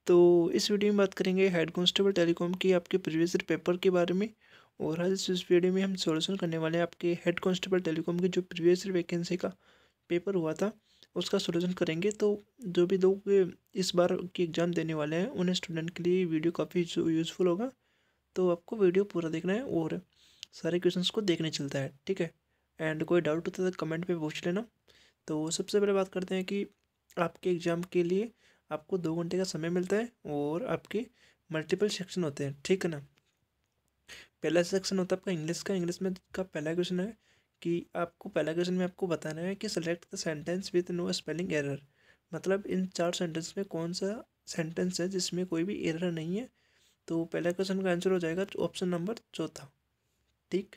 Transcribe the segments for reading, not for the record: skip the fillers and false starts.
तो इस वीडियो में बात करेंगे हेड कांस्टेबल टेलीकॉम की आपके प्रीवियस ईयर पेपर के बारे में। और आज इस वीडियो में हम सॉल्यूशन करने वाले हैं आपके हेड कांस्टेबल टेलीकॉम की जो प्रीवियस ईयर वैकेंसी का पेपर हुआ था उसका सॉल्यूशन करेंगे। तो जो भी लोग इस बार की एग्ज़ाम देने वाले हैं उन्हें स्टूडेंट के लिए वीडियो काफ़ी यूज़फुल होगा। तो आपको वीडियो पूरा देखना है और सारे क्वेश्चंस को देखने चलता है, ठीक है। एंड कोई डाउट होता है तो कमेंट पे पूछ लेना। तो सबसे पहले बात करते हैं कि आपके एग्ज़ाम के लिए आपको 2 घंटे का समय मिलता है और आपके मल्टीपल सेक्शन होते हैं, ठीक है ना। पहला सेक्शन होता है आपका इंग्लिश का। इंग्लिश में का पहला क्वेश्चन है कि आपको पहला क्वेश्चन में आपको बताना है कि select the sentence with no spelling error. मतलब इन 4 सेंटेंस में कौन सा सेंटेंस है जिसमें कोई भी एरर नहीं है। तो पहला क्वेश्चन का आंसर हो जाएगा ऑप्शन नंबर चौथा, ठीक।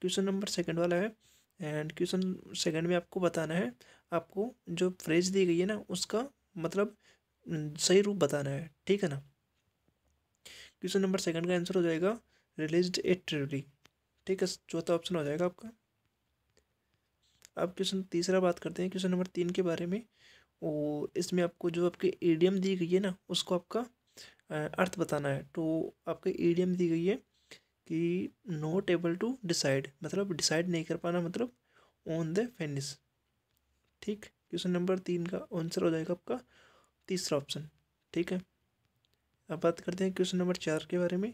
क्वेश्चन नंबर सेकंड वाला है एंड क्वेश्चन सेकंड में आपको बताना है, आपको जो फ्रेज दी गई है ना उसका मतलब सही रूप बताना है, ठीक है ना। क्वेश्चन नंबर सेकंड का आंसर हो जाएगा रिलीज्ड इट ट्रूली, ठीक है, चौथा ऑप्शन हो जाएगा आपका। अब क्वेश्चन तीसरा बात करते हैं क्वेश्चन नंबर 3 के बारे में। और इसमें आपको जो आपके ईडियम दी गई है ना उसको आपका अर्थ बताना है। तो आपके ईडियम दी गई है कि नॉट एबल टू डिसाइड, मतलब डिसाइड नहीं कर पाना, मतलब ऑन द फेनिस, ठीक। क्वेश्चन नंबर 3 का आंसर हो जाएगा आपका तीसरा ऑप्शन, ठीक है। अब बात करते हैं क्वेश्चन नंबर 4 के बारे में।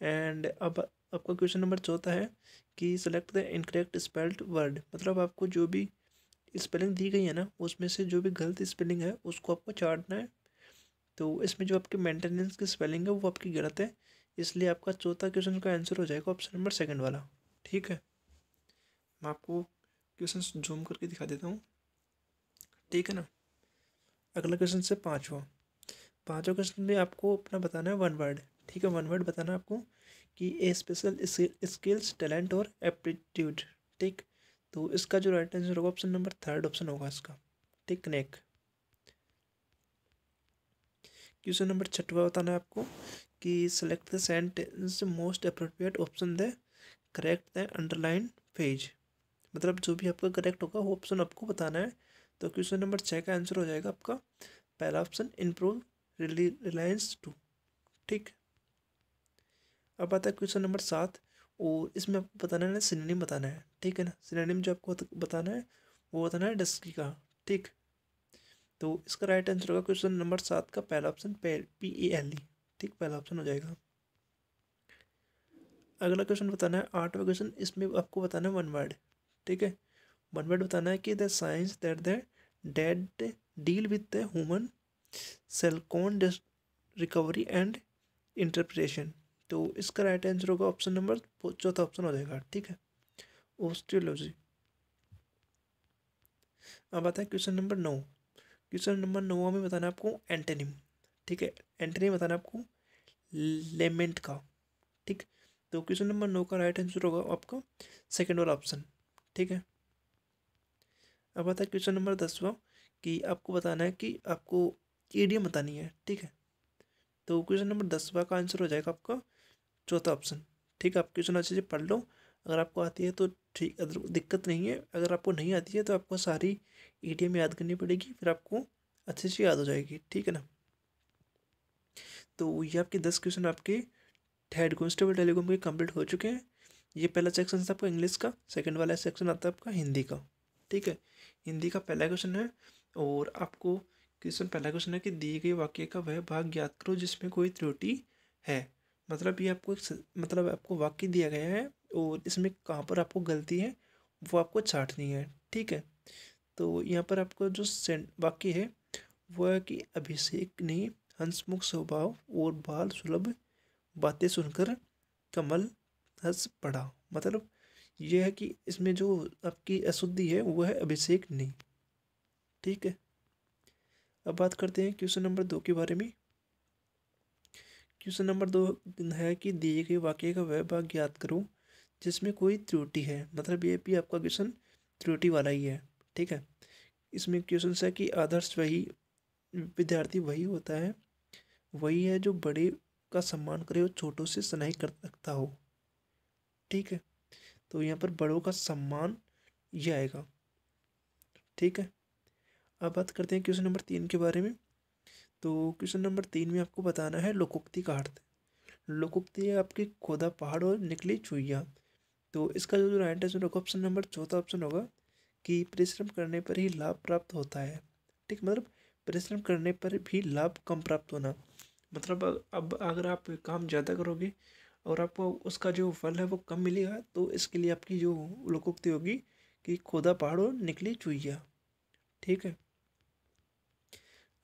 एंड अब आपका क्वेश्चन नंबर चौथा है कि select the incorrect spelled word. मतलब आपको जो भी स्पेलिंग दी गई है ना उसमें से जो भी गलत स्पेलिंग है उसको आपको चाटना है। तो इसमें जो आपकी मेंटेनेंस की स्पेलिंग है वो आपकी गलत है, इसलिए आपका चौथा क्वेश्चन का आंसर हो जाएगा ऑप्शन नंबर सेकंड वाला, ठीक है। मैं आपको क्वेश्चन जूम करके दिखा देता हूँ, ठीक है ना। अगला क्वेश्चन से पाँचवा क्वेश्चन में आपको अपना बताना है वन वर्ड, ठीक है। वन वर्ड बताना है आपको कि ए स्पेशल स्किल्स टैलेंट और एप्टीट्यूड, ठीक। तो इसका जो राइट आंसर होगा ऑप्शन नंबर थर्ड ऑप्शन होगा इसका, ठीक, नेक। क्वेश्चन नंबर छठवा बताना है आपको कि select the sentence most appropriate option the correct the underline page. मतलब जो भी आपका करेक्ट होगा वो ऑप्शन आपको बताना है। तो क्वेश्चन नंबर 6 का आंसर हो जाएगा आपका पहला ऑप्शन इम्प्रूव रिलायंस टू, ठीक। अब आता है क्वेश्चन नंबर 7 और इसमें आपको बताना है ना सिनोनिम बताना है, ठीक है ना। सिनोनिम जो आपको बताना है वो बताना है डस्की का, ठीक। तो इसका राइट आंसर होगा क्वेश्चन नंबर 7 का पहला ऑप्शन PALE, ठीक, पहला ऑप्शन हो जाएगा। अगला क्वेश्चन बताना है 8वां क्वेश्चन। इसमें आपको बताना है वन वर्ड, ठीक है। वन वर्ड बताना है कि the science that the dead deal with the human skeleton recovery and interpretation. तो इसका राइट आंसर होगा ऑप्शन नंबर चौथा ऑप्शन हो जाएगा, ठीक है, ओस्टियोलॉजी। अब आता है क्वेश्चन नंबर 9। क्वेश्चन नंबर 9 में बताना है आपको एंटोनिम, ठीक है। एंटोनिम बताना है आपको लेमेंट का, ठीक। तो क्वेश्चन नंबर 9 का राइट आंसर होगा आपका सेकंड वाला ऑप्शन, ठीक है। अब आता है क्वेश्चन नंबर 10वां कि आपको बताना है कि आपको ईडियम बतानी है, ठीक है। तो क्वेश्चन नंबर 10वां का आंसर हो जाएगा आपका चौथा ऑप्शन, ठीक है। आप क्वेश्चन अच्छे से पढ़ लो, अगर आपको आती है तो ठीक, अगर दिक्कत नहीं है, अगर आपको नहीं आती है तो आपको सारी ईडियम याद करनी पड़ेगी, फिर आपको अच्छे से याद हो जाएगी, ठीक है ना। तो ये आपके 10 क्वेश्चन आपके हेड कांस्टेबल टेलीकॉम के कंप्लीट हो चुके हैं। ये पहला सेक्शन था आपका इंग्लिश का, सेकंड वाला सेक्शन आता है आपका हिंदी का, ठीक है। हिंदी का पहला क्वेश्चन है और आपको पहला क्वेश्चन है कि दिए गए वाक्य का वह भाग ज्ञात करो जिसमें कोई त्रुटि है। मतलब ये आपको मतलब आपको वाक्य दिया गया है और इसमें कहाँ पर आपको गलती है वो आपको छांटनी है, ठीक है। तो यहाँ पर आपको जो वाक्य है वो है कि अभिषेक ने हंसमुख स्वभाव और बाल सुलभ बातें सुनकर कमल हंस पड़ा। मतलब यह है कि इसमें जो आपकी अशुद्धि है वो है अभिषेक नहीं, ठीक है। अब बात करते हैं क्वेश्चन नंबर 2 के बारे में। क्वेश्चन नंबर 2 है कि दिए गए वाक्य का वह भाग ज्ञात करो जिसमें कोई त्रुटि है। मतलब ये भी आपका क्वेश्चन त्रुटि वाला ही है, ठीक है। इसमें क्वेश्चन है कि आदर्श वही विद्यार्थी वही होता है, वही है जो बड़े का सम्मान करे और छोटों से स्नेह कर सकता हो, ठीक है। तो यहाँ पर बड़ों का सम्मान ये आएगा, ठीक है। अब बात करते हैं क्वेश्चन नंबर 3 के बारे में। तो क्वेश्चन नंबर 3 में आपको बताना है लोकोक्ति का अर्थ। लोकोक्ति है आपकी खोदा पहाड़ और निकली चुईया। तो इसका जो राइट आंसर होगा ऑप्शन नंबर चौथा ऑप्शन होगा कि परिश्रम करने पर ही लाभ प्राप्त होता है। ठीक, मतलब परिश्रम करने पर भी लाभ कम प्राप्त होना, मतलब अब अगर आप काम ज़्यादा करोगे और आपको उसका जो फल है वो कम मिलेगा, तो इसके लिए आपकी जो लोकोक्ति होगी कि खोदा पहाड़ और निकली चुईया। ठीक है।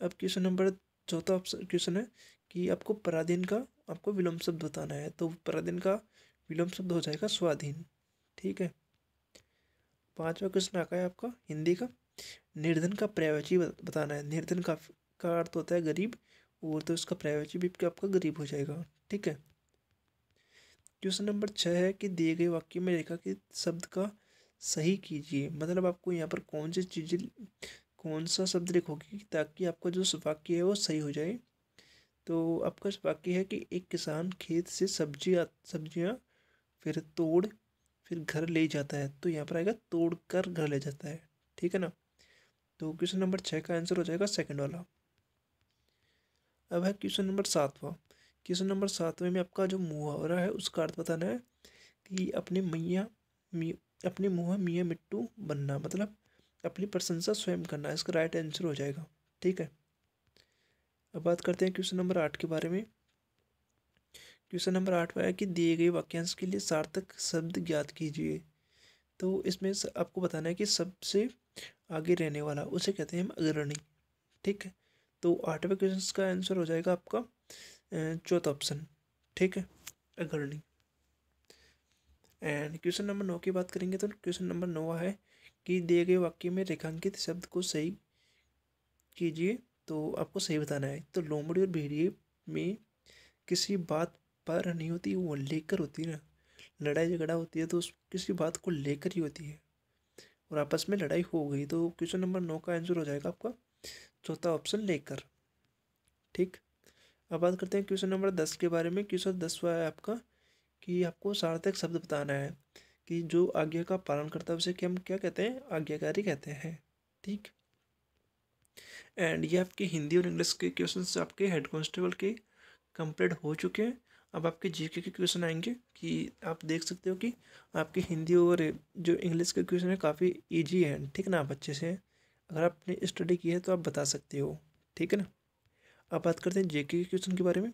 अब क्वेश्चन नंबर चौथा ऑप्शन क्वेश्चन है कि आपको पराधीन का आपको विलोम शब्द बताना है। तो पराधीन का विलोम शब्द हो जाएगा स्वाधीन। ठीक है। पांचवा क्वेश्चन आता है आपका हिंदी का, निर्धन का पर्यायवाची बताना है। निर्धन का अर्थ होता है गरीब, और तो इसका पर्यायवाची भी आपका गरीब हो जाएगा। ठीक है। क्वेश्चन नंबर 6 है कि दिए गए वाक्य में रेखा के शब्द का सही कीजिए। मतलब आपको यहाँ पर कौन सी चीज़ें, कौन सा शब्द लिखोगे ताकि आपका जो वाक्य है वो सही हो जाए। तो आपका वाक्य है कि एक किसान खेत से सब्जियाँ फिर तोड़ फिर घर ले जाता है। तो यहाँ पर आएगा तोड़ कर घर ले जाता है। ठीक है ना। तो क्वेश्चन नंबर 6 का आंसर हो जाएगा सेकंड वाला। अब है क्वेश्चन नंबर 7वां। क्वेश्चन नंबर 7वें में आपका जो मुहावरा है उसका अर्थ बताना है कि अपने मुँह मियाँ मिट्टू बनना, मतलब अपनी प्रशंसा स्वयं करना। इसका राइट आंसर हो जाएगा। ठीक है। अब बात करते हैं क्वेश्चन नंबर 8 के बारे में। क्वेश्चन नंबर 8 में है कि दिए गए वाक्यांश के लिए सार्थक शब्द ज्ञात कीजिए। तो इसमें आपको बताना है कि सबसे आगे रहने वाला उसे कहते हैं हम अग्रणी। ठीक है। तो 8वें क्वेश्चन का आंसर हो जाएगा आपका चौथा ऑप्शन। ठीक है, अग्रणी। एंड क्वेश्चन नंबर 9 की बात करेंगे तो क्वेश्चन नंबर 9 है कि दिए गए वाक्य में रेखांकित शब्द को सही कीजिए। तो आपको सही बताना है। तो लोमड़ी और भेड़िए में किसी बात पर नहीं होती, वो लेकर होती है ना। लड़ाई झगड़ा होती है तो उस किसी बात को लेकर ही होती है, और आपस में लड़ाई हो गई। तो क्वेश्चन नंबर 9 का आंसर हो जाएगा आपका चौथा ऑप्शन लेकर। ठीक। अब बात करते हैं क्वेश्चन नंबर 10 के बारे में। क्वेश्चन 10वां है आपका कि आपको सार्थक शब्द बताना है कि जो आज्ञा का पालन करता है उसे हम क्या कहते हैं, आज्ञाकारी कहते हैं। ठीक। एंड ये आपके हिंदी और इंग्लिश के क्वेश्चंस आपके हेड कांस्टेबल के कंप्लीट हो चुके हैं। अब आपके जीके के क्वेश्चन आएंगे कि आप देख सकते हो कि आपके हिंदी और जो इंग्लिश के क्वेश्चन है काफ़ी इजी है। ठीक ना, आप अच्छे से अगर आपने स्टडी की है तो आप बता सकते हो। ठीक है ना। अब बात करते हैं जेके के क्वेश्चन के बारे में।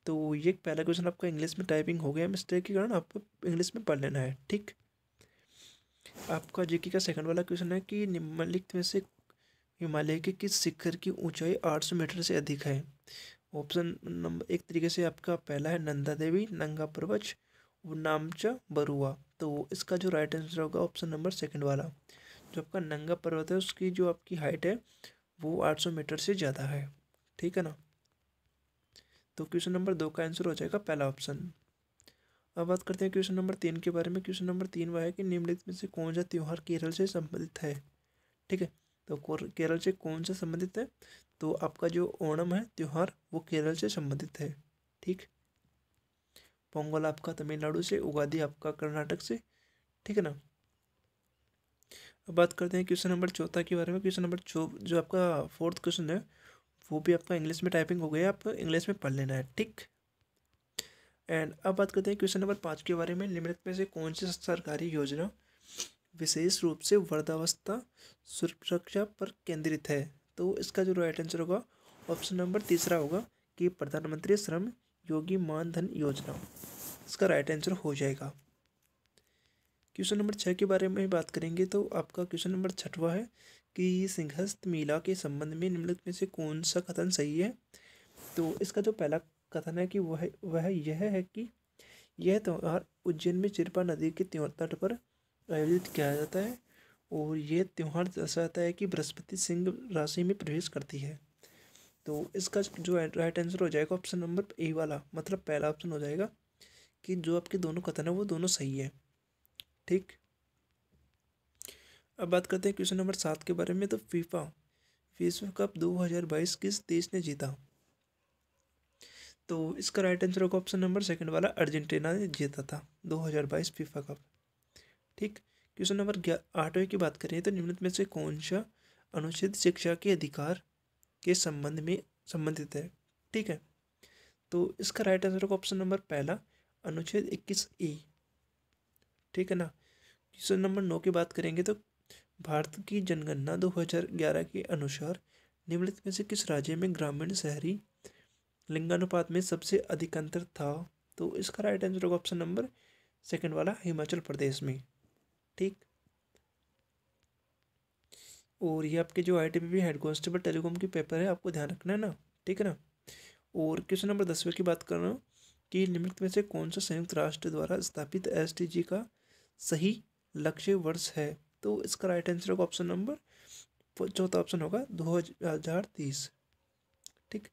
तो ये पहला क्वेश्चन आपका इंग्लिश में टाइपिंग हो गया मिस्टेक के कारण, आपको इंग्लिश में पढ़ लेना है। ठीक। आपका जेके का सेकंड वाला क्वेश्चन है कि निम्नलिखित में से हिमालय के किस शिखर की ऊंचाई 800 मीटर से अधिक है। ऑप्शन नंबर एक तरीके से आपका पहला है नंदा देवी, नंगा पर्वत, नामचा, बरुआ। तो इसका जो राइट आंसर होगा ऑप्शन नंबर सेकंड वाला। जो आपका नंगा पर्वत है उसकी जो आपकी हाइट है वो 800 मीटर से ज़्यादा है। ठीक है ना। तो क्वेश्चन नंबर 2 का आंसर हो जाएगा पहला ऑप्शन। अब बात करते हैं क्वेश्चन नंबर 3 के बारे में। क्वेश्चन नंबर 3 वह है कि निम्नलिखित में से कौन सा त्यौहार केरल से संबंधित है। ठीक है। तो केरल से कौन सा संबंधित है, तो आपका जो ओणम है त्यौहार वो केरल से संबंधित है। ठीक। पोंगल आपका तमिलनाडु से, उगादि आपका कर्नाटक से। ठीक है ना। अब बात करते हैं क्वेश्चन नंबर 4 के बारे में। क्वेश्चन नंबर जो आपका फोर्थ क्वेश्चन है वो भी आपका इंग्लिश में टाइपिंग हो गया, आप इंग्लिश में पढ़ लेना है। ठीक। एंड अब बात करते हैं क्वेश्चन नंबर 5 के बारे में। निम्नलिखित में से कौन सी सरकारी योजना विशेष रूप से वृद्धावस्था सुरक्षा पर केंद्रित है। तो इसका जो राइट आंसर होगा ऑप्शन नंबर तीसरा होगा कि प्रधानमंत्री श्रम योगी मान धन योजना। इसका राइट आंसर हो जाएगा। क्वेश्चन नंबर 6 के बारे में बात करेंगे तो आपका क्वेश्चन नंबर 6वां है कि सिंहस्थ मेला के संबंध में निम्नलिखित में से कौन सा कथन सही है। तो इसका जो पहला कथन है कि वह यह है कि यह त्यौहार उज्जैन में चिरपा नदी के तट पर आयोजित किया जाता है, और यह त्यौहार दर्शाता है कि बृहस्पति सिंह राशि में प्रवेश करती है। तो इसका जो राइट आंसर हो जाएगा ऑप्शन नंबर ए वाला, मतलब पहला ऑप्शन हो जाएगा कि जो आपके दोनों कथन है वो दोनों सही है। ठीक। अब बात करते हैं क्वेश्चन नंबर 7 के बारे में। तो फीफा विश्व कप 2022 किस देश ने जीता। तो इसका राइट आंसर होगा ऑप्शन नंबर सेकंड वाला, अर्जेंटीना ने जीता था 2022 फीफा कप। ठीक। क्वेश्चन नंबर 8वें की बात करें तो निम्नलिखित में से कौन सा अनुच्छेद शिक्षा के अधिकार के संबंध में संबंधित है। ठीक है, तो इसका राइट आंसर होगा ऑप्शन नंबर पहला, अनुच्छेद 21A। ठीक है ना। क्वेश्चन नंबर 9 की बात करेंगे तो भारत की जनगणना 2011 के अनुसार निम्नलिखित में से किस राज्य में ग्रामीण शहरी लिंगानुपात में सबसे अधिक अंतर था? तो इसका राइट आंसर होगा ऑप्शन नंबर सेकंड वाला, हिमाचल प्रदेश में। ठीक, और ये आपके जो ITBP हेड कांस्टेबल टेलीकॉम की पेपर है, आपको ध्यान रखना है ना। ठीक है ना। और क्वेश्चन नंबर 10वें की बात कर रहा हूँ कि निम्नलिखित में से कौन सा संयुक्त राष्ट्र द्वारा स्थापित SDG का सही लक्ष्य वर्ष है? तो इसका राइट आंसर होगा ऑप्शन नंबर चौथा ऑप्शन होगा 2030। ठीक,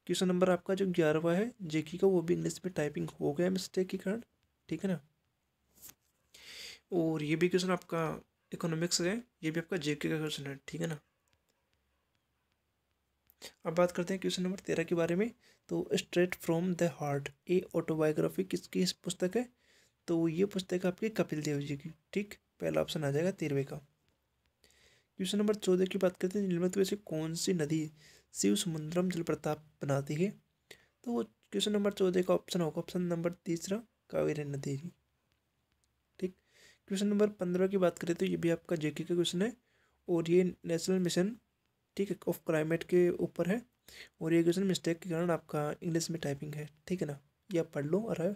क्वेश्चन नंबर आपका जो 11वां है जेकी का, वो भी इंग्लिश में टाइपिंग हो गया मिस्टेक के कारण। ठीक है ना। और ये भी क्वेश्चन आपका इकोनॉमिक्स है, ये भी आपका जेके का क्वेश्चन है। ठीक है ना। अब बात करते हैं क्वेश्चन नंबर 13 के बारे में। तो straight from the heart A autobiography किसकी इस पुस्तक है? तो ये पुस्तक आपकी कपिल देव जी की। ठीक, पहला ऑप्शन आ जाएगा 13वें का। क्वेश्चन नंबर 14 की बात करते हैं, निम्नलिखित में से कौन सी नदी शिव समुद्रम जलप्रपात बनाती है? तो क्वेश्चन नंबर 14 का ऑप्शन होगा ऑप्शन नंबर तीसरा, कावेरी नदी। ठीक, क्वेश्चन नंबर 15 की बात करें तो ये भी आपका जेके का क्वेश्चन है, और ये नेशनल मिशन, ठीक है, ऑफ क्लाइमेट के ऊपर है। और ये क्वेश्चन मिस्टेक के कारण आपका इंग्लिश में टाइपिंग है। ठीक है ना, ये आप पढ़ लो और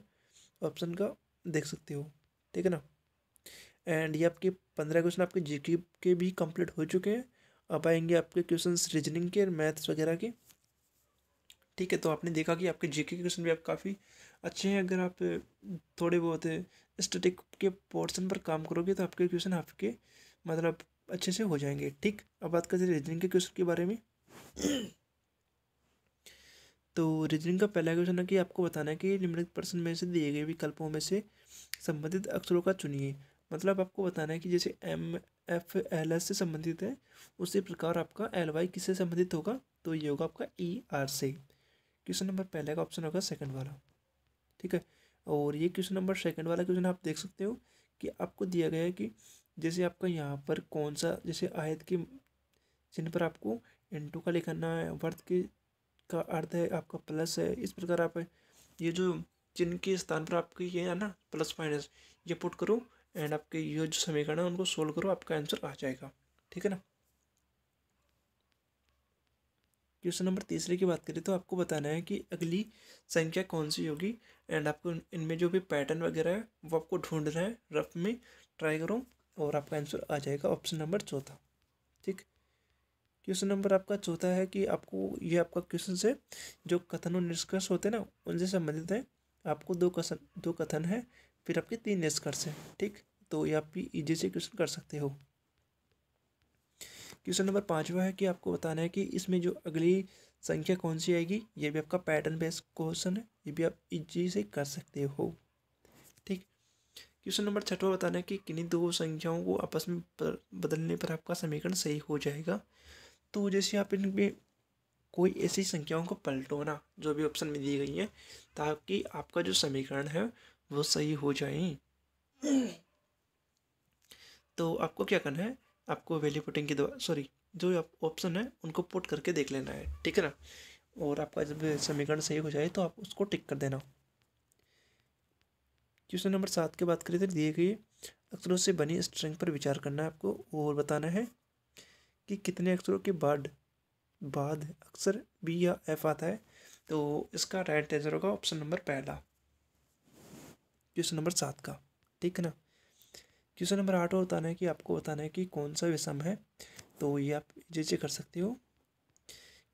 ऑप्शन का देख सकते हो। ठीक है ना। एंड ये आपके 15 क्वेश्चन आपके जीके के भी कंप्लीट हो चुके हैं। अब आएंगे आपके क्वेश्चंस रीजनिंग के और मैथ्स वगैरह के। ठीक है, तो आपने देखा कि आपके जीके के क्वेश्चन भी आप काफ़ी अच्छे हैं। अगर आप थोड़े बहुत स्टैटिक के पोर्शन पर काम करोगे तो आपके क्वेश्चन आपके मतलब अच्छे से हो जाएंगे। ठीक, अब बात करते हैं रीजनिंग के क्वेश्चन के बारे में। तो रीजनिंग का पहला क्वेश्चन है कि आपको बताना है कि निम्नलिखित प्रश्न में से दिए गए विकल्पों में से संबंधित अक्षरों का चुनिए। मतलब आपको बताना है कि जैसे MFLS से संबंधित है, उसी प्रकार आपका LY किससे संबंधित होगा? तो ये होगा आपका ER से। क्वेश्चन नंबर पहले का ऑप्शन होगा सेकंड वाला। ठीक है, और ये क्वेश्चन नंबर सेकंड वाला क्वेश्चन आप देख सकते हो कि आपको दिया गया है कि जैसे आपका यहाँ पर कौन सा, जैसे आयत के चिन्ह पर आपको इंटू का लिखना है, वर्त के का अर्थ है आपका प्लस है। इस प्रकार आप ये जो चिन्ह के स्थान पर आपके ये है ना प्लस माइनस, ये पुट करो एंड आपके ये जो समीकरण है उनको सोल्व करो, आपका आंसर आ जाएगा। ठीक है ना। क्वेश्चन नंबर तीसरे की बात करें तो आपको बताना है कि अगली संख्या कौन सी होगी, एंड आपको इनमें जो भी पैटर्न वगैरह है वो आपको ढूंढना है, रफ में ट्राई करो और आपका आंसर आ जाएगा ऑप्शन नंबर चौथा। ठीक, क्वेश्चन नंबर आपका चौथा है कि आपको ये आपका क्वेश्चन से जो कथन और निष्कर्ष होते हैं ना उनसे संबंधित है। आपको दो कथन है, फिर आपके 3 निष्कर्ष है। ठीक, तो ये आप भी इजी से क्वेश्चन कर सकते हो। क्वेश्चन नंबर 5वां है कि आपको बताना है कि इसमें जो अगली संख्या कौन सी आएगी। ये भी आपका पैटर्न बेस्ड क्वेश्चन है, ये भी आप इजी से कर सकते हो। ठीक, क्वेश्चन नंबर 6वां बताना है कि किन्हीं दो संख्याओं को आपस में बदलने पर आपका समीकरण सही हो जाएगा। तो जैसे आप इनमें कोई ऐसी संख्याओं को पलटो ना जो भी ऑप्शन में दी गई है, ताकि आपका जो समीकरण है वो सही हो जाए। तो आपको क्या करना है, आपको वैल्यू पुटिंग की दवा सॉरी जो ऑप्शन है उनको पुट करके देख लेना है। ठीक है ना, और आपका जब समीकरण सही हो जाए तो आप उसको टिक कर देना। क्वेश्चन नंबर 7 की बात करें तो दिए गए अक्षरों से बनी स्ट्रिंग पर विचार करना है आपको, और बताना है कि कितने अक्षरों के बाद अक्षर B या F आता है। तो इसका राइट आंसर होगा ऑप्शन नंबर पहला, क्वेश्चन नंबर 7 का। ठीक है ना। क्वेश्चन नंबर 8 और बताना है कि आपको बताना है कि कौन सा विषम है। तो ये आप जैसे कर सकते हो।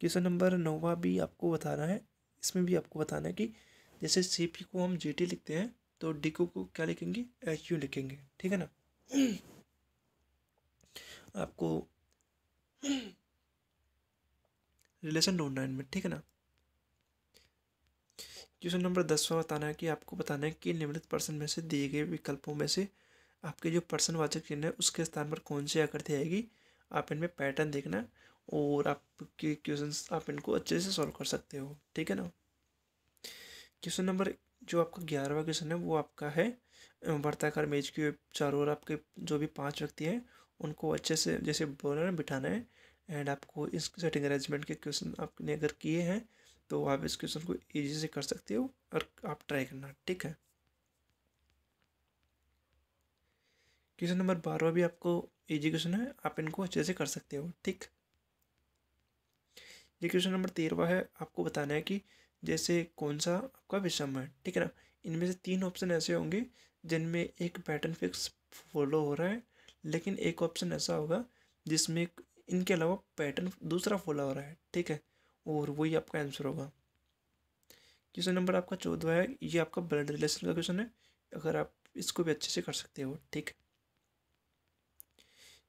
क्वेश्चन नंबर 9 भी आपको बताना है, इसमें भी आपको बताना है कि जैसे CP को हम GT लिखते हैं तो D को क्या लिखेंगे, HU लिखेंगे। ठीक है ना। आपको रिलेशन ढूंढना है इनमें। ठीक है ना। क्वेश्चन नंबर 10वां बताना है कि आपको बताना है कि निम्नलिखित प्रश्न में से दिए गए विकल्पों में से आपके जो प्रश्नवाचक चिन्ह है उसके स्थान पर कौन सी आकृति आएगी। आप इनमें पैटर्न देखना और आपके क्वेश्चंस आप इनको अच्छे से सॉल्व कर सकते हो। ठीक है ना। क्वेश्चन नंबर जो आपका 11वां क्वेश्चन है वो आपका है वर्ताकार मेज के चारों ओर आपके जो भी 5 व्यक्ति हैं उनको अच्छे से जैसे बोला ना बिठाना है, एंड आपको इस सेटिंग अरेंजमेंट के क्वेश्चन आपने अगर किए हैं तो आप इस क्वेश्चन को ईजी से कर सकते हो और आप ट्राई करना, ठीक है। क्वेश्चन नंबर 12 भी आपको इजी क्वेश्चन है, आप इनको अच्छे से कर सकते हो, ठीक। ये क्वेश्चन नंबर 13 है, आपको बताना है कि जैसे कौन सा आपका विषम है, ठीक है ना। इनमें से 3 ऑप्शन ऐसे होंगे जिनमें एक पैटर्न फिक्स फॉलो हो रहा है, लेकिन एक ऑप्शन ऐसा होगा जिसमें इनके अलावा पैटर्न दूसरा फॉलो हो रहा है, ठीक है, और वही आपका आंसर होगा। क्वेश्चन नंबर आपका 14 है, ये आपका ब्लड रिलेशन का क्वेश्चन है, अगर आप इसको भी अच्छे से कर सकते हो, ठीक।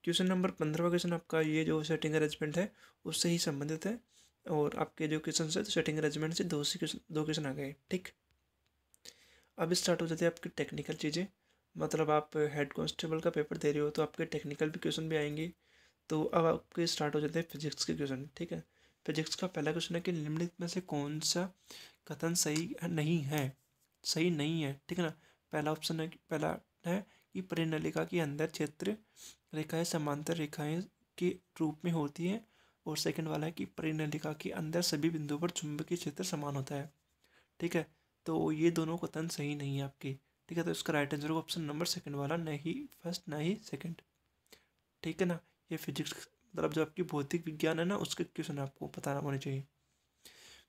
क्वेश्चन नंबर 15 क्वेश्चन आपका ये जो सेटिंग अरेंजमेंट है उससे ही संबंधित है, और आपके जो क्वेश्चन है तो सेटिंग अरेंजमेंट से दो क्वेश्चन आ गए, ठीक। अब स्टार्ट हो जाते हैं आपकी टेक्निकल चीज़ें, मतलब आप हेड कांस्टेबल का पेपर दे रहे हो तो आपके टेक्निकल भी क्वेश्चन भी आएंगे। तो अब आपके स्टार्ट हो जाते हैं फिजिक्स के क्वेश्चन, ठीक है। फिजिक्स का पहला क्वेश्चन है कि निम्नलिखित में से कौन सा कथन सही नहीं है, ठीक है ना। पहला ऑप्शन है पहला है कि परिनलिका के अंदर क्षेत्र रेखाएं समांतर रेखाएं के रूप में होती हैं, और सेकंड वाला है कि परिनलिका के अंदर सभी बिंदुओं पर चुंबकीय क्षेत्र समान होता है, ठीक है। तो ये दोनों कथन सही नहीं है आपके, ठीक है। तो इसका राइट आंसर होगा ऑप्शन नंबर सेकंड वाला, नहीं फर्स्ट ना ही सेकंड, ठीक है ना। ये फिजिक्स मतलब जो आपकी भौतिक विज्ञान है ना उसके क्वेश्चन आपको पता होने चाहिए।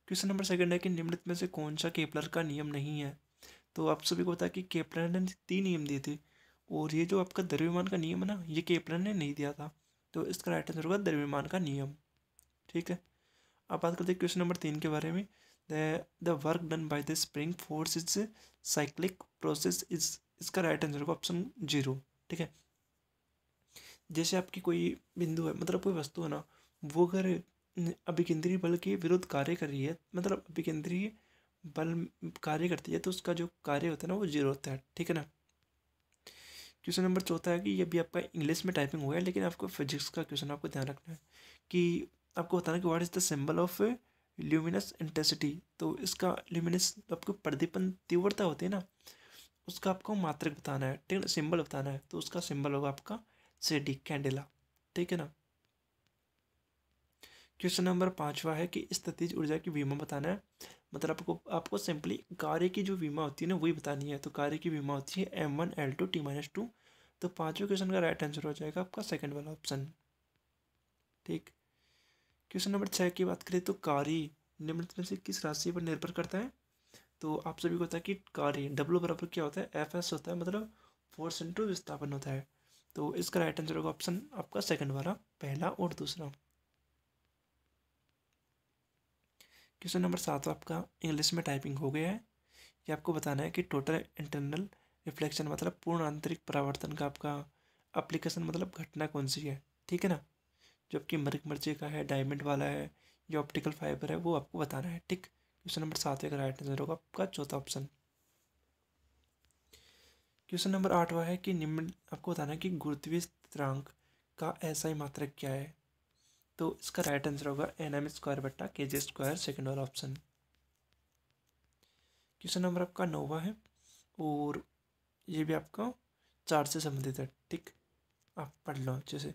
क्वेश्चन नंबर सेकंड है कि निम्नलिखित में से कौन सा केपलर का नियम नहीं है। तो आप सभी को पता है कि केपलर ने 3 नियम दिए थे, और ये जो आपका द्रव्यमान का नियम है ना ये केपलर ने नहीं दिया था, तो इसका राइट आंसर होगा द्रव्यमान का नियम, ठीक है। अब बात करते हैं क्वेश्चन नंबर 3 के बारे में। The work done by the spring force is cyclic process is, इसका राइट आंसर होगा ऑप्शन 0, ठीक है। जैसे आपकी कोई बिंदु है, मतलब कोई वस्तु है ना, वो अगर अभिकेंद्रीय बल के विरुद्ध कार्य कर रही है, मतलब अभिकेंद्रीय बल कार्य करती है तो उसका जो कार्य होता है ना वो 0 होता है, ठीक है ना। क्वेश्चन नंबर 4 है कि ये भी आपका इंग्लिश में टाइपिंग हुआ है, लेकिन आपको फिजिक्स का क्वेश्चन आपको ध्यान रखना है कि आपको बताना कि what is the symbol of luminous intensity. तो इसका ल्यूमिनस आपको प्रदीपन तीव्रता होती है ना, उसका आपको मात्रक बताना है, ठीक है, सिंबल बताना है, तो उसका सिंबल होगा आपका CD कैंडेला, ठीक है ना। क्वेश्चन नंबर 5 है कि स्थितिज ऊर्जा की विमा बताना है, मतलब आपको सिंपली कार्य की जो विमा होती है ना वही बतानी है। तो कार्य की विमा होती है M1L2 T-2। तो 5वें क्वेश्चन का राइट आंसर हो जाएगा आपका सेकंड वाला ऑप्शन, ठीक। क्वेश्चन नंबर 6 की बात करें तो कार्य निम्नलिखित में से किस राशि पर निर्भर करता है। तो आप सभी को पता है कि कार्य W बराबर क्या होता है, FS होता है, मतलब फोर्स इंटू विस्थापन होता है। तो इसका राइट आंसर होगा ऑप्शन आपका सेकंड वाला, पहला और दूसरा। क्वेश्चन नंबर 7 आपका इंग्लिश में टाइपिंग हो गया है। ये आपको बताना है कि टोटल इंटरनल रिफ्लेक्शन मतलब पूर्ण आंतरिक परावर्तन का आपका एप्लीकेशन मतलब घटना कौन सी है, ठीक है ना। जो आपकी मर्चे का है, डायमंड वाला है, जो ऑप्टिकल फाइबर है, वो आपको बताना है, ठीक। क्वेश्चन नंबर 7 का राइट आंसर होगा आपका चौथा ऑप्शन। क्वेश्चन नंबर 8 है कि निम्न आपको बताना है कि गुरुत्वीय स्थिरांक का SI मात्रक क्या है। तो इसका राइट आंसर होगा NM² बट्टा KG², सेकंड वाला ऑप्शन। क्वेश्चन नंबर आपका 9 है, और ये भी आपका 4 से संबंधित है, ठीक, आप पढ़ लो अच्छे से।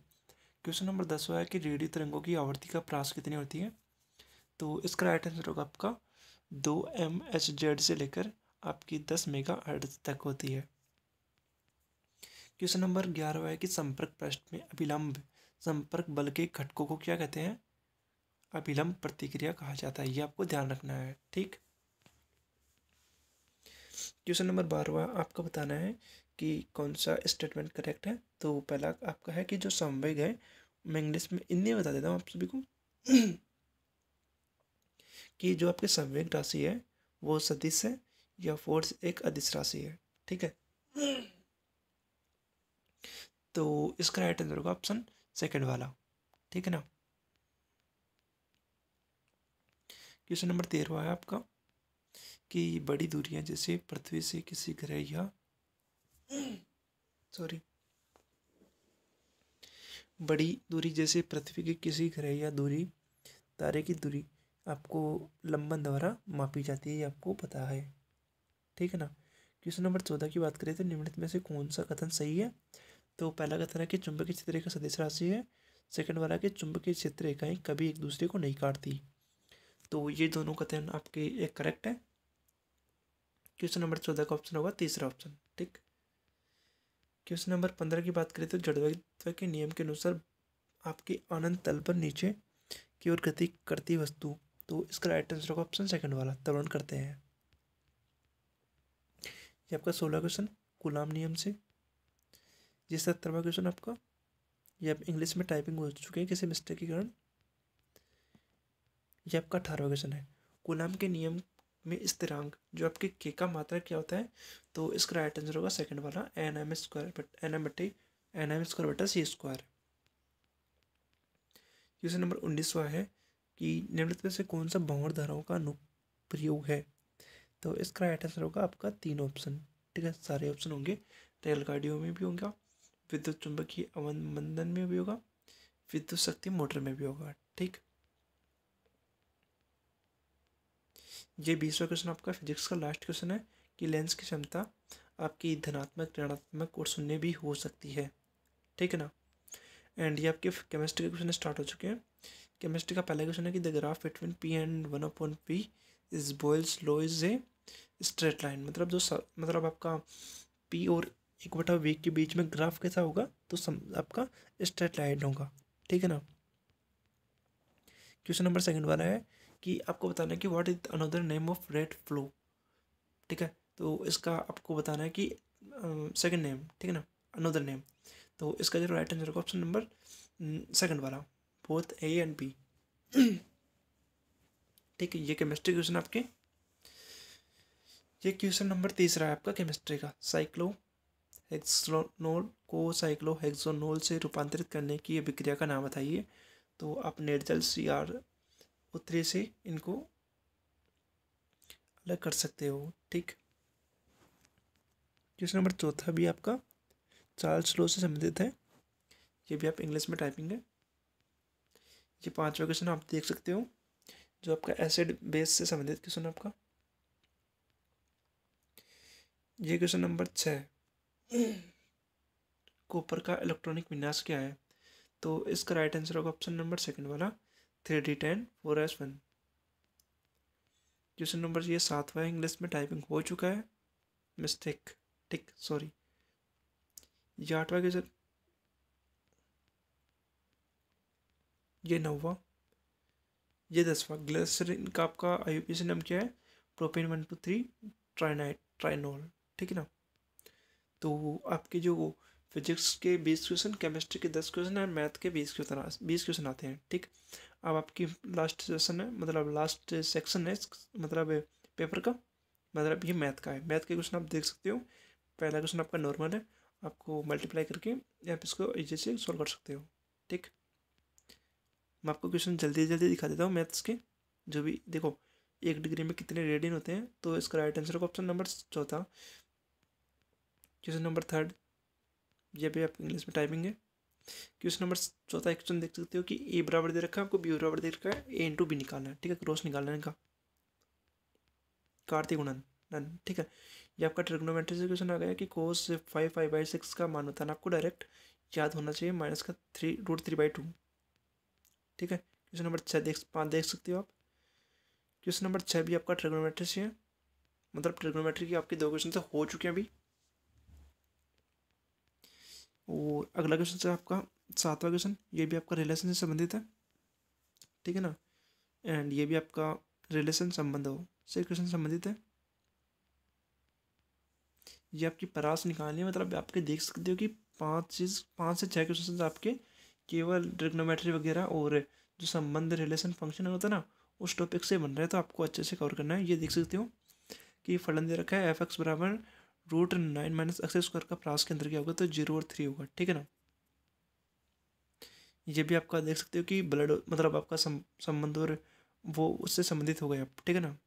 क्वेश्चन नंबर 10 है कि रेडियो तरंगों की आवृत्ति का प्रास कितनी होती है। तो इसका राइट आंसर होगा आपका 2 MHz से लेकर आपकी 10 MHz तक होती है। क्वेश्चन नंबर 11 है कि संपर्क पृष्ठ में अभिलंब संपर्क बल के घटकों को क्या कहते हैं। अभिलंब प्रतिक्रिया कहा जाता है, ये आपको ध्यान रखना है, ठीक। क्वेश्चन नंबर 12 आपको बताना है कि कौन सा स्टेटमेंट करेक्ट है। तो पहला आपका है कि जो संवेग है, मैं इंग्लिश में इन्हें बता देता हूँ आप सभी को कि जो आपके संवेग राशि है वो सदिश है या फोर्स एक अदिश राशि है, ठीक है। तो इसका राइट आंसर होगा ऑप्शन सेकंड वाला, ठीक है ना। क्वेश्चन नंबर 13 है आपका कि बड़ी दूरियां जैसे पृथ्वी से किसी ग्रह या सॉरी बड़ी दूरी जैसे पृथ्वी की किसी ग्रह या दूरी तारे की दूरी आपको लंबन द्वारा मापी जाती है, ये आपको पता है, ठीक है ना। क्वेश्चन नंबर 14 की बात करें तो निम्नलिखित में से कौन सा कथन सही है। तो पहला कथन है कि चुंबकीय क्षेत्र एक सदिश राशि है, सेकंड वाला कि चुंबकीय क्षेत्र रेखाएं कभी एक दूसरे को नहीं काटती। तो ये दोनों कथन आपके एक करेक्ट है। क्वेश्चन नंबर 14 का ऑप्शन होगा तीसरा ऑप्शन। ठीक। क्वेश्चन नंबर 15 की बात करें तो जड़त्व के नियम के अनुसार आपके अनंत तल पर नीचे की ओर गति करती वस्तु, तो इसका राइट आंसर होगा ऑप्शन सेकंड वाला, त्वरण करते हैं। ये आपका 16 क्वेश्चन कूलाम नियम से। ये 17वां क्वेश्चन आपका, ये आप इंग्लिश में टाइपिंग हो चुके हैं किसी मिस्टेक के कारण। ये आपका 18वां क्वेश्चन है, कूलाम के नियम में स्थिरांक जो आपके के का मात्रा क्या होता है, तो इसका राइट आंसर होगा सेकंड वाला, एन एम स्क्वायर बटा सी स्क्वायर। क्वेश्चन नंबर 19वां है कि निम्नलिखित में से कौन सा भंवर धाराओं का अनुप्रयोग है, तो इसका राइट आंसर होगा आपका 3 ऑप्शन। ठीक है, सारे ऑप्शन होंगे, रेलगाड़ियों में भी होगा, विद्युत चुंबकीय अवमंदन में भी होगा, विद्युत शक्ति मोटर में भी होगा। ठीक। ये 20वां क्वेश्चन आपका फिजिक्स का लास्ट क्वेश्चन है कि लेंस की क्षमता आपकी धनात्मक, ऋणात्मक और शून्य भी हो सकती है। ठीक है ना। एंड ये आपके केमिस्ट्री के क्वेश्चन स्टार्ट हो चुके हैं। केमिस्ट्री का पहला क्वेश्चन है कि the graph between P and 1/p is Boyle's law is a straight line. मतलब मतलब आपका पी और 1/v के बीच में ग्राफ कैसा होगा, तो आपका स्ट्रेट लाइन होगा। ठीक है ना। क्वेश्चन नंबर सेकंड वाला है कि आपको बताना है कि what is another name of rate flow. ठीक है, तो इसका आपको बताना है कि सेकंड नेम। ठीक है ना, अनदर नेम। तो इसका जो राइट आंसर होगा ऑप्शन नंबर सेकंड वाला, बोथ ए एंड बी। ठीक है, ये केमिस्ट्री क्वेश्चन आपके। ये क्वेश्चन नंबर तीसरा है आपका केमिस्ट्री का, साइक्लोहेक्सोनोल को साइक्लोहेक्सोनोल से रूपांतरित करने की अभिक्रिया का नाम बताइए। तो आप निर्जल CR3 से इनको अलग कर सकते हो। ठीक। क्वेश्चन नंबर चौथा भी आपका चार्ल्स लॉ से संबंधित है, ये भी आप इंग्लिश में टाइपिंग है। ये 5वां क्वेश्चन आप देख सकते हो, जो आपका एसिड बेस से संबंधित क्वेश्चन आपका। ये क्वेश्चन नंबर 6, कॉपर का इलेक्ट्रॉनिक विन्यास क्या है, तो इसका राइट आंसर होगा ऑप्शन नंबर सेकंड वाला, 3d10 4s1। क्वेश्चन नंबर ये 7वां इंग्लिश में टाइपिंग हो चुका है, मिस्टेक। ठीक, सॉरी। ये 8वां क्वेश्चन, ये 9वां, ये 10वां। ग्लिसरीन का आपका IUPAC नाम क्या है, प्रोपेन 123 ट्राइनोल। ठीक है ना। तो आपके जो फिजिक्स के 20 क्वेश्चन, केमिस्ट्री के 10 क्वेश्चन और मैथ के 20 क्वेश्चन आते हैं। ठीक। अब आपकी लास्ट सेशन है, मतलब लास्ट सेक्शन है, मतलब पेपर का, मतलब ये मैथ का है। मैथ के क्वेश्चन आप देख सकते हो। पहला क्वेश्चन आपका नॉर्मल है, आपको मल्टीप्लाई करके आप इसको इजी से सॉल्व कर सकते हो। ठीक। मैं आपको क्वेश्चन जल्दी जल्दी दिखा देता हूँ मैथ्स के, जो भी देखो 1 डिग्री में कितने रेडियन होते हैं, तो इसका राइट आंसर होगा ऑप्शन नंबर चौथा। क्वेश्चन नंबर थर्ड, ये भी आप इंग्लिश में टाइपिंग है। क्वेश्चन नंबर चौथा क्वेश्चन देख सकते हो कि ए बराबर दे रखा है आपको, बी बराबर दे रखा है, ए इंटू बी निकालना है। ठीक है, क्रॉस निकालना है इनका, कार्तीय गुणन डन। ठीक है, ये आपका ट्रिग्नोमेट्री से क्वेश्चन आ गया कि cos 5 का मान होता है आपको डायरेक्ट याद होना चाहिए, माइनस का 3√3/2। ठीक है, क्वेश्चन नंबर 5 देख सकते हो आप। क्वेश्चन नंबर 6 भी आपका ट्रिग्नोमेट्री से है, मतलब ट्रिग्नोमेट्री की आपके 2 क्वेश्चन तो हो चुके हैं अभी। और अगला क्वेश्चन है आपका 7वां क्वेश्चन, ये भी आपका रिलेशन से संबंधित है। ठीक है ना। एंड ये भी आपका रिलेशन संबंधों से क्वेश्चन संबंधित है। ये आपकी परास निकालनी है, मतलब आपके देख सकते हो कि 5 से 6 क्वेश्चन आपके केवल ट्रिग्नोमेट्री वगैरह और जो संबंध रिलेशन फंक्शन होता है ना, उस टॉपिक से बन रहा है, तो आपको अच्छे से कवर करना है। ये देख सकते हो कि फलन दे रखा है f(x) बराबर √9 - x² का प्रास के अंदर क्या होगा, तो 0 और 3 होगा। ठीक है ना। ये भी आपका देख सकते हो कि ब्लड, मतलब आपका संबंध और वो उससे संबंधित हो गया। ठीक है ना,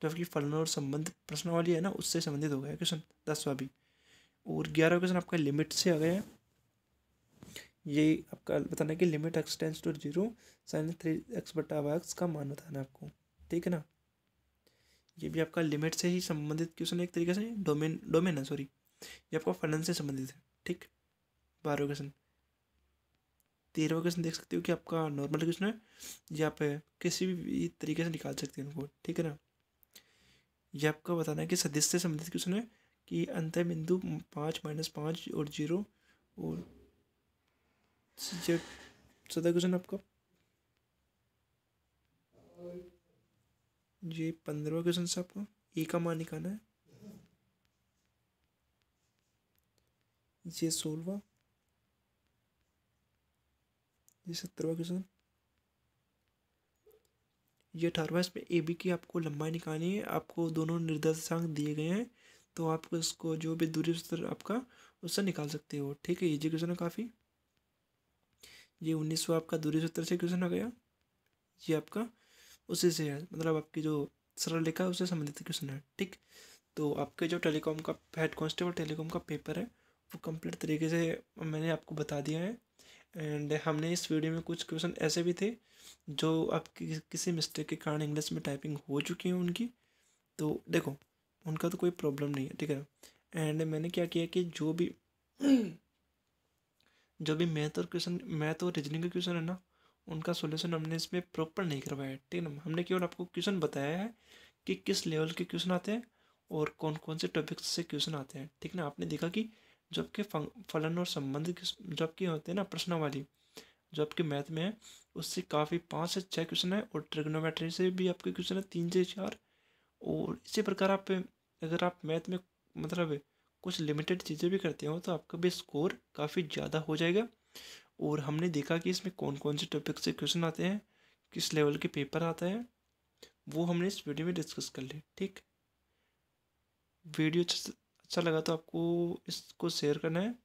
जो आपकी फलन और संबंध प्रश्नावली है ना, उससे संबंधित हो गया क्वेश्चन 10वां भी। और 11वां क्वेश्चन आपका लिमिट से आ गया है। ये आपका बताना है कि limit x tends to 0 sin 3x/x का मान बताना है आपको। ठीक है ना। ये भी आपका लिमिट से ही संबंधित क्वेश्चन, एक तरीके से डोमेन है, सॉरी, ये आपका फलन से संबंधित है। ठीक, 12वां क्वेश्चन, 13वां क्वेश्चन देख सकते हो कि आपका नॉर्मल क्वेश्चन है, या आप किसी भी तरीके से निकाल सकते हैं उनको, ठीक है ना। ये आपका बताना है कि सदिश से संबंधित क्वेश्चन है कि अंतः बिंदु 5 - 5 और 0 और ये सदा क्वेश्चन आपका ये 15वां क्वेश्चन से आपको ए का मान निकालना है। ये 16वां, ये 17वां क्वेश्चन, ये 18वां। इसमें ए बी की आपको लंबाई निकालनी है, आपको दोनों निर्देशांक दिए गए हैं, तो आप इसको जो भी दूरी सूत्र आपका उससे निकाल सकते हो, ठीक है। ये क्वेश्चन है काफ़ी। ये 19वां आपका दूरी सूत्र से क्वेश्चन आ गया, ये आपका उसी से है, मतलब आपकी जो सरल रेखा है उससे संबंधित क्वेश्चन है, ठीक। तो आपके जो टेलीकॉम का हेड कांस्टेबल टेलीकॉम का पेपर है वो कंप्लीट तरीके से मैंने आपको बता दिया है। एंड हमने इस वीडियो में कुछ क्वेश्चन ऐसे भी थे जो आपकी किसी मिस्टेक के कारण इंग्लिश में टाइपिंग हो चुकी है उनकी, तो देखो उनका तो कोई प्रॉब्लम नहीं है, ठीक है। एंड मैंने क्या किया कि जो भी मैथ और रीजनिंग के क्वेश्चन है ना, उनका सॉल्यूशन हमने इसमें प्रॉपर नहीं करवाया है, ठीक है ना। हमने केवल आपको क्वेश्चन बताया है कि किस लेवल के क्वेश्चन आते हैं और कौन कौन से टॉपिक्स से क्वेश्चन आते हैं, ठीक ना। आपने देखा कि जो आपके फलन और संबंध जो आपके होते हैं ना प्रश्नावली, जो आपके मैथ में है उससे काफ़ी 5 से 6 क्वेश्चन है, और ट्रिग्नोमेट्री से भी आपके क्वेश्चन है 3 से 4। और इसी प्रकार आप अगर आप मैथ में मतलब कुछ लिमिटेड चीज़ें भी करते हो तो आपका भी स्कोर काफ़ी ज़्यादा हो जाएगा। और हमने देखा कि इसमें कौन कौन से टॉपिक से क्वेश्चन आते हैं, किस लेवल के पेपर आता है, वो हमने इस वीडियो में डिस्कस कर लिया, ठीक। वीडियो अच्छा लगा तो आपको इसको शेयर करना है।